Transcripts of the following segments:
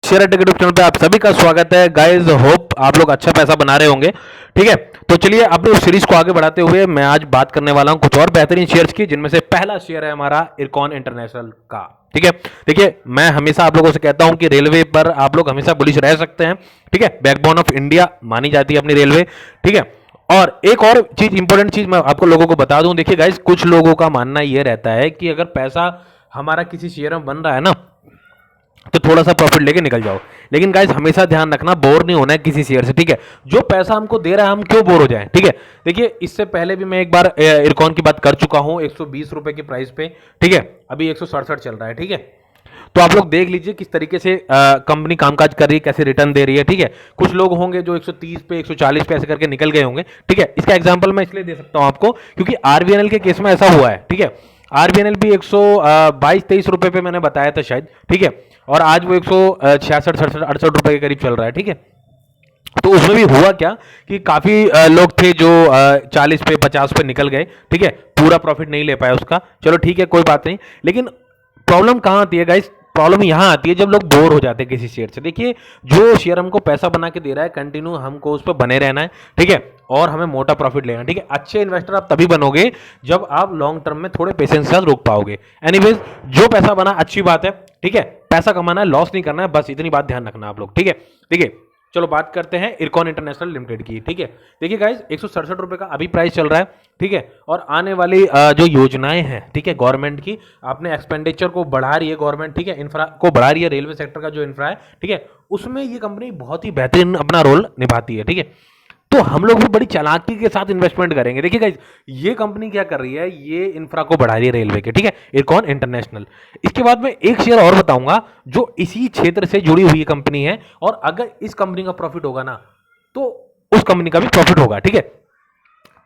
Share take YouTube channel पे आप सभी का स्वागत है गाइस। होप आप लोग अच्छा पैसा बना रहे होंगे। ठीक है, तो चलिए अपने उस सीरीज को आगे बढ़ाते हुए मैं आज बात करने वाला हूं कुछ और बेहतरीन शेयर्स की, जिनमें से पहला शेयर है हमारा इरकॉन इंटरनेशनल का। ठीक है, देखिए मैं हमेशा आप लोगों से कहता हूं कि रेलवे पर आप लोग हमेशा बुलिश रह सकते हैं। ठीक है, बैकबोन ऑफ इंडिया मानी जाती है अपनी रेलवे। ठीक है, और एक और चीज इंपॉर्टेंट चीज मैं आपको लोगों को बता दूं। देखिए गाइस, कुछ लोगों का मानना यह रहता है कि अगर पैसा हमारा किसी शेयर में बन रहा है ना, तो थोड़ा सा प्रॉफिट लेके निकल जाओ। लेकिन गाइस हमेशा ध्यान रखना, बोर नहीं होना है किसी शेयर से। ठीक है, जो पैसा हमको दे रहा है हम क्यों बोर हो जाएं। ठीक है, देखिए इससे पहले भी मैं एक बार इरकॉन की बात कर चुका हूं 120 रुपए की प्राइस पे। ठीक है, अभी 167 चल रहा है। ठीक है, तो आप लोग देख लीजिए किस तरीके से कंपनी कामकाज कर रही है, कैसे रिटर्न दे रही है। ठीक है, कुछ लोग होंगे जो 130 पे 140 पे ऐसे करके निकल गए होंगे। ठीक है, इसका एग्जांपल मैं इसलिए दे सकता हूं आपको क्योंकि आरबीएनएल के केस में ऐसा हुआ है। ठीक है, आरबीएनएल भी 122-23 रुपए पे मैंने बताया था शायद। ठीक है, और आज वो 166-67-68 रुपए के करीब चल रहा है। ठीक है, तो उसमें भी हुआ क्या कि काफी लोग थे जो 40 पे 50 पे निकल गए। ठीक है, पूरा प्रॉफिट नहीं ले पाया उसका। चलो ठीक है, कोई बात नहीं। लेकिन प्रॉब्लम कहां आती है गाइस? प्रॉब्लम यहां आती है जब लोग बोर हो जाते हैं किसी शेयर से। देखिए, जो शेयर हमको पैसा बना के दे रहा है, कंटिन्यू हमको उस पर बने रहना है। ठीक है, और हमें मोटा प्रॉफिट लेना है। ठीक है, अच्छे इन्वेस्टर आप तभी बनोगे जब आप लॉन्ग टर्म में थोड़े पेशेंस के साथ रोक पाओगे। एनीवेज, जो पैसा बना अच्छी बात है। ठीक है, पैसा कमाना है, लॉस नहीं करना है, बस इतनी बात ध्यान रखना आप लोग। ठीक है, देखिए चलो बात करते हैं इरकॉन इंटरनेशनल लिमिटेड की। ठीक है, देखिए गाइस 167 रुपए का अभी प्राइस चल रहा है। ठीक है, और आने वाली जो योजनाएं हैं, ठीक है, गवर्नमेंट की अपने एक्सपेंडिचर को बढ़ा रही है गवर्नमेंट। ठीक है, इंफ्रा को बढ़ा रही है, रेलवे सेक्टर का जो इंफ्रा है, ठीक है, उसमें ये कंपनी बहुत ही बेहतरीन अपना रोल निभाती है। ठीक है, तो हम लोग भी बड़ी चालाकी के साथ इन्वेस्टमेंट करेंगे। देखिए गाइस, ये कंपनी क्या कर रही है, ये इंफ्रा को बढ़ा रही है रेलवे के। ठीक है, इरकॉन इंटरनेशनल। इसके बाद में एक शेयर और बताऊंगा जो इसी क्षेत्र से जुड़ी हुई कंपनी है, और अगर इस कंपनी का प्रॉफिट होगा ना तो उस कंपनी का भी प्रॉफिट होगा। ठीक है,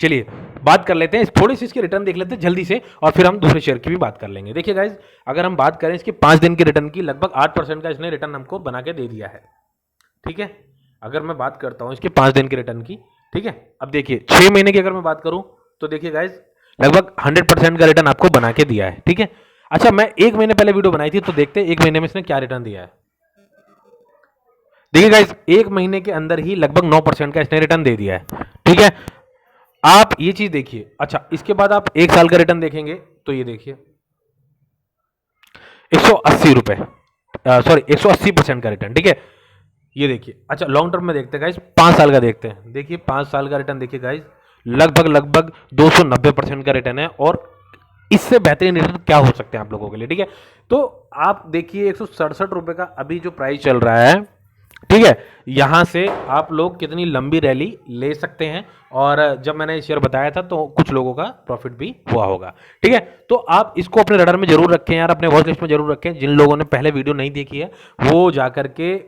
चलिए बात कर लेते हैं, थोड़ी सी इसके रिटर्न देख लेते हैं जल्दी से, और फिर हम दूसरे शेयर की भी बात कर लेंगे। देखिए गाइस, अगर हम बात करें इसके 5 दिन के रिटर्न की, लगभग 8% का इसने रिटर्न हमको बना के दे दिया है। ठीक है, अगर मैं बात करता हूं इसके 5 दिन के रिटर्न की। ठीक है, अब देखिए 6 महीने की अगर मैं बात करूं तो देखिए गाइस लगभग 100% का रिटर्न आपको बना के दिया है। ठीक है, अच्छा मैं 1 महीने पहले वीडियो बनाई थी, तो देखते हैं 1 महीने में इसने क्या रिटर्न दिया है। देखिए गाइस 1 महीने के अंदर ही लगभग 9% का इसने रिटर्न दे दिया है। ठीक है, आप ये चीज देखिए। अच्छा, इसके बाद आप 1 साल का रिटर्न देखेंगे तो ये देखिए 180 रुपए, सॉरी 180% का रिटर्न। ठीक है, ये देखिए। अच्छा लॉन्ग टर्म में देखते हैं गाइस, 5 साल का देखते हैं। देखिए 5 साल का रिटर्न देखिए गाइस, लगभग 290% का रिटर्न है, और इससे बेहतरीन रिटर्न क्या हो सकते हैं आप लोगों के लिए। ठीक है, तो आप देखिए 167 रुपए का अभी जो प्राइस चल रहा है, ठीक है, यहां से आप लोग कितनी लंबी रैली ले सकते हैं। और जब मैंने शेयर बताया था तो कुछ लोगों का प्रॉफिट भी हुआ होगा। ठीक है, तो आप इसको अपने रडार में जरूर रखें यार, अपने वॉच लिस्ट में जरूर रखें। जिन लोगों ने पहले वीडियो नहीं देखी है वो जाकर के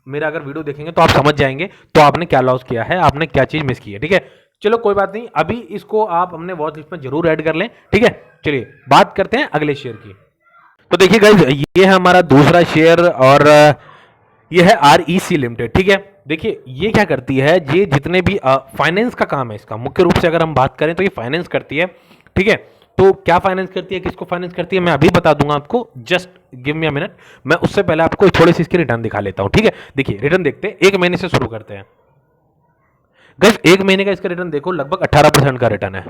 मेरा अगर वीडियो देखेंगे तो आप समझ जाएंगे तो आपने क्या लॉस किया है, आपने क्या चीज मिस की है। ठीक है, चलो कोई बात नहीं, अभी इसको आप अपने वॉच लिस्ट में जरूर ऐड कर लें। ठीक है, चलिए बात करते हैं अगले शेयर की। तो देखिए गाइस, ये है हमारा दूसरा शेयर, और ये है REC लिमिटेड। ठीक है, देखिए ये क्या करती है, ये जितने भी फाइनेंस का काम है इसका, मुख्य रूप से अगर हम बात करें तो ये फाइनेंस करती है। ठीक है, तो क्या फाइनेंस करती है, किसको फाइनेंस करती है, मैं अभी बता दूंगा आपको, just give me a minute. मैं उससे पहले आपको थोड़े से इसके रिटर्न दिखा लेता हूं। ठीक है, देखिए रिटर्न देखते हैं, 1 महीने से शुरू करते हैं गाइस। 1 महीने का इसका रिटर्न देखो, लगभग 18% का रिटर्न है।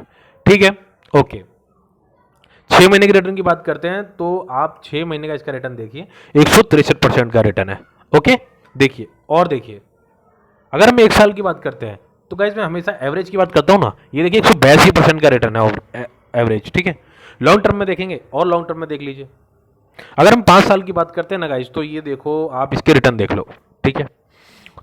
ठीक है, ओके। 6 महीने के रिटर्न की बात करते हैं तो आप 6 महीने का इसका रिटर्न देखिए, 163% का रिटर्न है। ओके, देखिए, और देखिए अगर हम 1 साल की बात करते हैं तो गाइस मैं हमेशा एवरेज की बात करता हूं ना, ये देखिए 182% का रिटर्न है एवरेज। ठीक है, लॉन्ग टर्म में देखेंगे और लॉन्ग टर्म में देख लीजिए। अगर हम 5 साल की बात करते हैं ना गाइस, तो ये देखो आप इसके रिटर्न देख लो। ठीक है,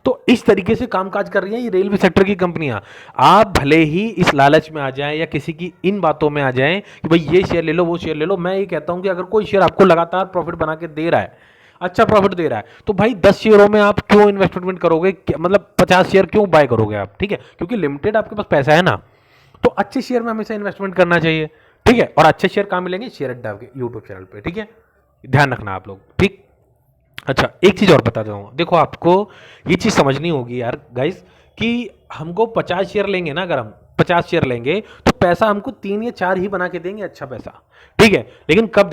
तो इस तरीके से कामकाज कर रही है ये रेलवे सेक्टर की कंपनियां। आप भले ही इस लालच में आ जाएं या किसी की इन बातों में आ जाएं कि भाई ये शेयर ले लो वो शेयर ले लो, मैं ये कहता हूं कि अगर कोई शेयर आपको लगातार प्रॉफिट बना के दे रहा है, अच्छा प्रॉफिट दे रहा है, तो भाई 10 शेयरों में आप क्यों इन्वेस्टमेंट करोगे, मतलब 50 शेयर क्यों बाय करोगे आप। ठीक है, क्योंकि लिमिटेड आपके पास पैसा है ना, तो अच्छे शेयर में हमेशा इन्वेस्टमेंट करना चाहिए। ठीक है, और अच्छे शेयर कहाँ मिलेंगे, शेयर अड्डा के यूट्यूब चैनल पे। ठीक है, ध्यान रखना आप लोग। ठीक, अच्छा एक चीज और बता दूँ, देखो आपको ये चीज समझनी होगी यार गाइस, कि हमको 50 शेयर लेंगे ना, अगर हम 50 शेयर लेंगे तो पैसा हमको 3 या 4 ही बना के देंगे, अच्छा पैसा। ठीक है, लेकिन कब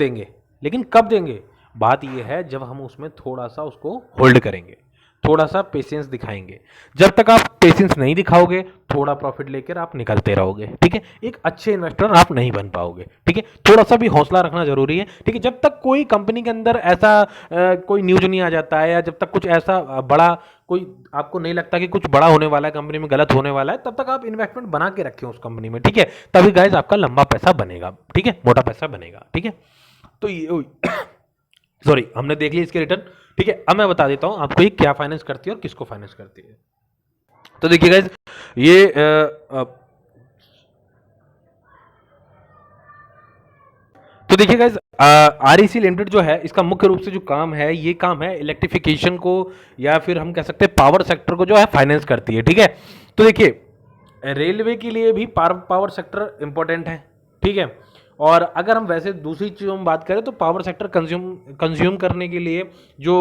देंगे, बात यह है जब हम उसमें थोड़ा सा उसको होल्ड करेंगे, थोड़ा सा पेशेंस दिखाएंगे। जब तक आप पेशेंस नहीं दिखाओगे, थोड़ा प्रॉफिट लेकर आप निकलते रहोगे, ठीक है, एक अच्छे इन्वेस्टर आप नहीं बन पाओगे, ठीक है। थोड़ा सा भी हौसला रखना जरूरी है, ठीक है। जब तक कोई कंपनी के अंदर ऐसा कोई न्यूज नहीं आ जाता है, या जब तक कुछ ऐसा बड़ा कोई आपको नहीं लगता कि कुछ बड़ा होने वाला है, कंपनी में गलत होने वाला है, तब तक आप इन्वेस्टमेंट बना के रखें उस कंपनी में, ठीक है। तभी गाइस आपका लंबा पैसा बनेगा, ठीक है, मोटा पैसा बनेगा, ठीक है। तो ये सॉरी, हमने देख लिया इसके रिटर्न, ठीक है। अब मैं बता देता हूं आपको ये क्या फाइनेंस करती है और किसको फाइनेंस करती है। तो देखिए गाइस, ये तो देखिए गाइस, आरईसी लिमिटेड जो है, इसका मुख्य रूप से जो काम है, ये काम है इलेक्ट्रिफिकेशन को, या फिर हम कह सकते हैं पावर सेक्टर को जो है फाइनेंस करती है, ठीक है। तो देखिए, रेलवे के लिए भी पावर सेक्टर इंपॉर्टेंट है, ठीक है। और अगर हम वैसे दूसरी चीज़ों में बात करें तो पावर सेक्टर कंज्यूम करने के लिए जो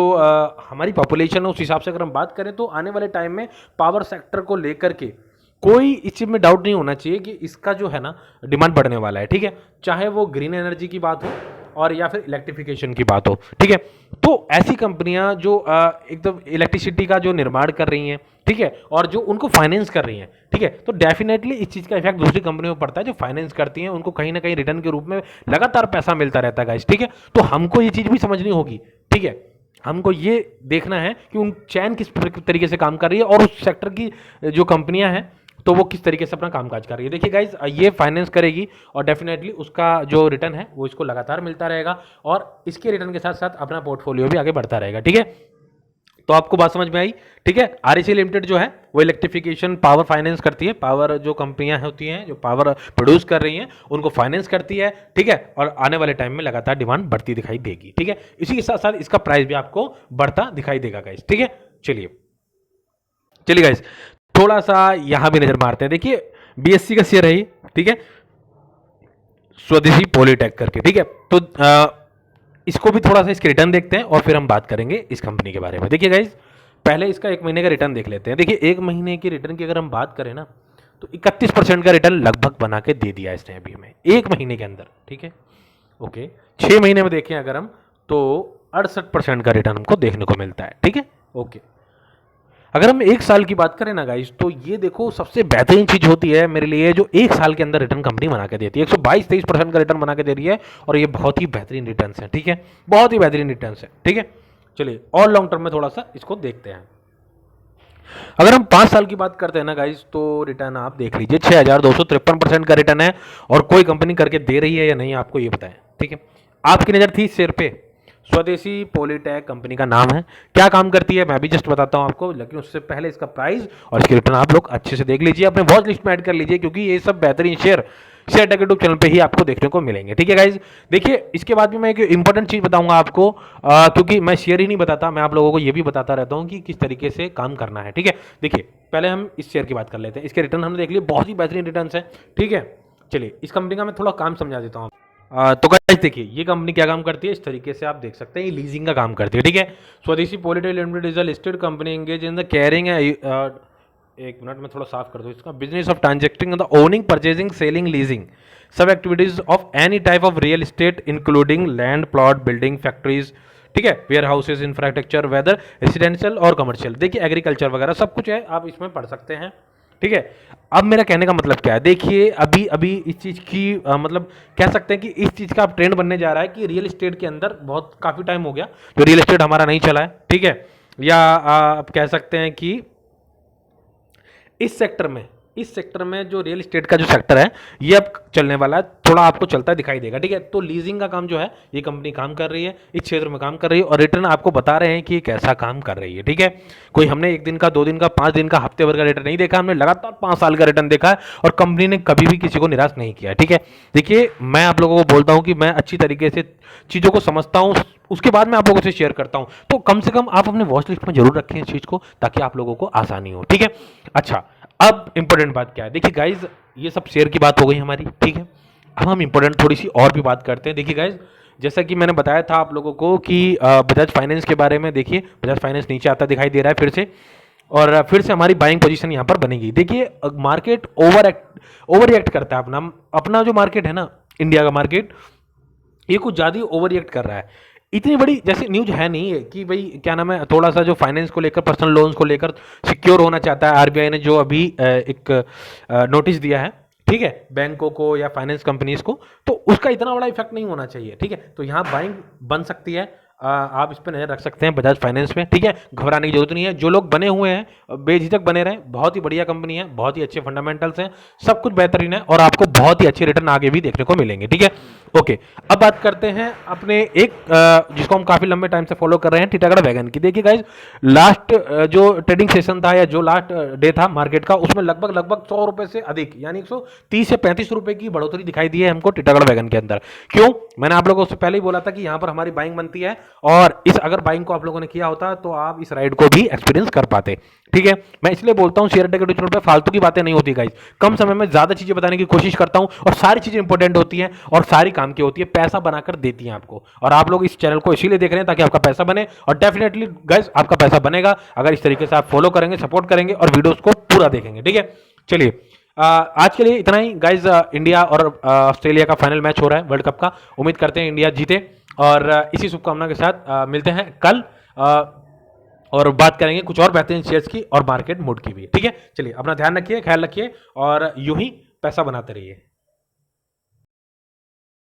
हमारी पॉपुलेशन है, उस हिसाब से अगर हम बात करें तो आने वाले टाइम में पावर सेक्टर को लेकर के कोई इस चीज़ में डाउट नहीं होना चाहिए कि इसका जो है ना डिमांड बढ़ने वाला है, ठीक है। चाहे वो ग्रीन एनर्जी की बात हो और या फिर इलेक्ट्रिफिकेशन की बात हो, ठीक है। तो ऐसी कंपनियां जो एकदम इलेक्ट्रिसिटी का जो निर्माण कर रही हैं, ठीक है, और जो उनको फाइनेंस कर रही हैं, ठीक है, तो डेफिनेटली इस चीज़ का इफेक्ट दूसरी कंपनियों पर पड़ता है जो फाइनेंस करती हैं, उनको कहीं ना कहीं रिटर्न के रूप में लगातार पैसा मिलता रहता है गाइस, ठीक है। तो हमको ये चीज़ भी समझनी होगी, ठीक है। हमको ये देखना है कि उन चैन किस तरीके से काम कर रही है और उस सेक्टर की जो कंपनियां हैं तो वो किस तरीके से अपना कामकाज कर रही है। देखिए गाइज, ये फाइनेंस करेगी और डेफिनेटली उसका जो रिटर्न है वो इसको लगातार मिलता रहेगा, और इसके रिटर्न के साथ साथ अपना पोर्टफोलियो भी आगे बढ़ता रहेगा, ठीक है। तो आपको बात समझ में आई, ठीक है। आरईसी लिमिटेड जो है वो इलेक्ट्रिफिकेशन पावर फाइनेंस करती है, पावर जो कंपनियां होती हैं जो पावर प्रोड्यूस कर रही हैं उनको फाइनेंस करती है, ठीक है। और आने वाले टाइम में लगातार डिमांड बढ़ती दिखाई देगी, ठीक है। इसी के साथ साथ इसका प्राइस भी आपको बढ़ता दिखाई देगा गाइज, ठीक है। चलिए गाइज, थोड़ा सा यहां भी नजर मारते हैं। देखिए, बीएससी का शेयर है ये, ठीक है, स्वदेशी पॉलीटेक करके, ठीक है। तो इसको भी थोड़ा सा इसके रिटर्न देखते हैं और फिर हम बात करेंगे इस कंपनी के बारे में। देखिए गाइज, पहले इसका 1 महीने का रिटर्न देख लेते हैं। देखिए, 1 महीने की रिटर्न की अगर हम बात करें ना, तो 31% का रिटर्न लगभग बना के दे दिया इसने अभी हमें 1 महीने के अंदर, ठीक है। ओके, 6 महीने में देखें अगर हम, तो 68% का रिटर्न हमको देखने को मिलता है, ठीक है। ओके, अगर हम 1 साल की बात करें ना गाइस, तो ये देखो सबसे बेहतरीन चीज होती है मेरे लिए जो 1 साल के अंदर रिटर्न कंपनी बना के देती है। 122-23% का रिटर्न बना के दे रही है, और ये बहुत ही बेहतरीन रिटर्न है, ठीक है, बहुत ही बेहतरीन रिटर्न है, ठीक है। चलिए, और लॉन्ग टर्म में थोड़ा सा इसको देखते हैं। अगर हम 5 साल की बात करते हैं ना गाइस, तो रिटर्न आप देख लीजिए 6253% का रिटर्न है, और कोई कंपनी करके दे रही है या नहीं आपको ये बताएं, ठीक है। आपकी नजर थी शेयर पे, स्वदेशी पॉलीटेक कंपनी का नाम है। क्या काम करती है मैं भी जस्ट बताता हूं आपको, लेकिन उससे पहले इसका प्राइस और इसके रिटर्न आप लोग अच्छे से देख लीजिए, अपने वॉच लिस्ट में ऐड कर लीजिए, क्योंकि ये सब बेहतरीन शेयर टेक यूट्यूब चैनल पे ही आपको देखने को मिलेंगे, ठीक है गाइज। देखिए, इसके बाद भी मैं एक इंपॉर्टेंट चीज बताऊंगा आपको, क्योंकि मैं शेयर ही नहीं बताता, मैं आप लोगों को ये भी बताता रहता हूं कि किस तरीके से काम करना है, ठीक है। देखिए, पहले हम इस शेयर की बात कर लेते हैं। इसके रिटर्न हमने देख लिए, बहुत ही बेहतरीन रिटर्न है, ठीक है। चलिए, इस कंपनी का मैं थोड़ा काम समझा देता हूँ। तो गाइस देखिए, ये कंपनी क्या काम करती है, इस तरीके से आप देख सकते हैं, ये लीजिंग का काम करती है, ठीक है। Swadeshi Polytech limited is a listed company engage in the carrying, एक मिनट में थोड़ा साफ कर दो इसका, business of transacting the owning, purchasing, selling, leasing सब activities of any type of real estate including land, plot, building, factories, ठीक है, warehouses, infrastructure, whether residential और कमर्शियल, देखिए एग्रीकल्चर वगैरह सब कुछ है, आप इसमें पढ़ सकते हैं, ठीक है। अब मेरा कहने का मतलब क्या है, देखिए अभी अभी इस चीज़ की मतलब कह सकते हैं कि इस चीज़ का अब ट्रेंड बनने जा रहा है कि रियल एस्टेट के अंदर बहुत काफ़ी टाइम हो गया जो रियल एस्टेट हमारा नहीं चला है, ठीक है। या आप कह सकते हैं कि इस सेक्टर में जो रियल एस्टेट का जो सेक्टर है ये अब चलने वाला है, थोड़ा आपको चलता दिखाई देगा, ठीक है। तो लीजिंग का काम जो है ये कंपनी काम कर रही है, इस क्षेत्र में काम कर रही है, और रिटर्न आपको बता रहे हैं कि कैसा काम कर रही है, ठीक है। कोई हमने 1 दिन का, 2 दिन का, 5 दिन का, हफ्ते भर का रिटर्न नहीं देखा, हमने लगातार 5 साल का रिटर्न देखा है, और कंपनी ने कभी भी किसी को निराश नहीं किया, ठीक है। देखिए, मैं आप लोगों को बोलता हूँ कि मैं अच्छी तरीके से चीज़ों को समझता हूँ, उसके बाद मैं आप लोगों से शेयर करता हूँ, तो कम से कम आप अपने वॉच लिस्ट में जरूर रखें इस चीज़ को, ताकि आप लोगों को आसानी हो, ठीक है। अच्छा, अब इंपॉर्टेंट बात क्या है, देखिए गाइज, ये सब शेयर की बात हो गई हमारी, ठीक है। अब हम इंपॉर्टेंट थोड़ी सी और भी बात करते हैं। देखिए गाइज, जैसा कि मैंने बताया था आप लोगों को कि बजाज फाइनेंस के बारे में, देखिए बजाज फाइनेंस नीचे आता दिखाई दे रहा है फिर से, और फिर से हमारी बाइंग पोजीशन यहाँ पर बनेगी। देखिए, मार्केट ओवर रिएक्ट करता है, अपना जो मार्केट है ना, इंडिया का मार्केट, ये कुछ ज़्यादा ही ओवर रिएक्ट कर रहा है। इतनी बड़ी जैसे न्यूज है नहीं है कि भाई क्या नाम है, थोड़ा सा जो फाइनेंस को लेकर, पर्सनल लोन्स को लेकर सिक्योर होना चाहता है आरबीआई ने, जो अभी एक नोटिस दिया है, ठीक है, बैंकों को या फाइनेंस कंपनीज को, तो उसका इतना बड़ा इफेक्ट नहीं होना चाहिए, ठीक है। तो यहाँ बाइंग बन सकती है, आप इस पर नजर रख सकते हैं बजाज फाइनेंस में, ठीक है। घबराने की जरूरत नहीं है, जो लोग बने हुए हैं बेझिझक बने रहें, बहुत ही बढ़िया कंपनी है, बहुत ही अच्छे फंडामेंटल्स हैं, सब कुछ बेहतरीन है और आपको बहुत ही अच्छे रिटर्न आगे भी देखने को मिलेंगे, ठीक है। ओके, अब बात करते हैं अपने एक जिसको हम काफी लंबे टाइम से फॉलो कर रहे हैं, टीटागढ़ वैगन की। देखिए गाइज, लास्ट जो ट्रेडिंग सेशन था या जो लास्ट डे था मार्केट का, उसमें लगभग लगभग 100 रुपए से अधिक यानी 130 से 35 रुपए की बढ़ोतरी दिखाई दी है हमको टीटागढ़ वैगन के अंदर। क्यों? मैंने आप लोगों से पहले ही बोला था कि यहां पर हमारी बाइंग बनती है, और इस अगर बाइंग को आप लोगों ने किया होता तो आप इस राइड को भी एक्सपीरियंस कर पाते, ठीक है। मैं इसलिए बोलता हूं शेयर टिकट पे फालतू की बातें नहीं होती गाइस, कम समय में ज्यादा चीजें बताने की कोशिश करता हूं, और सारी चीजें इंपॉर्टेंट होती हैं और सारी काम की होती है, पैसा बनाकर देती हैं आपको। और आप लोग इस चैनल को इसीलिए देख रहे हैं ताकि आपका पैसा बने, और डेफिनेटली गाइस आपका पैसा बनेगा अगर इस तरीके से आप फॉलो करेंगे, सपोर्ट करेंगे और वीडियोस को पूरा देखेंगे, ठीक है। चलिए, आज के लिए इतना ही गाइज। इंडिया और ऑस्ट्रेलिया का फाइनल मैच हो रहा है वर्ल्ड कप का, उम्मीद करते हैं इंडिया जीते, और इसी शुभकामना के साथ मिलते हैं कल, और बात करेंगे कुछ और बेहतरीन शेयर्स की और मार्केट मूड की भी, ठीक है। चलिए, अपना ध्यान रखिए, ख्याल रखिए और यूं ही पैसा बनाते रहिए।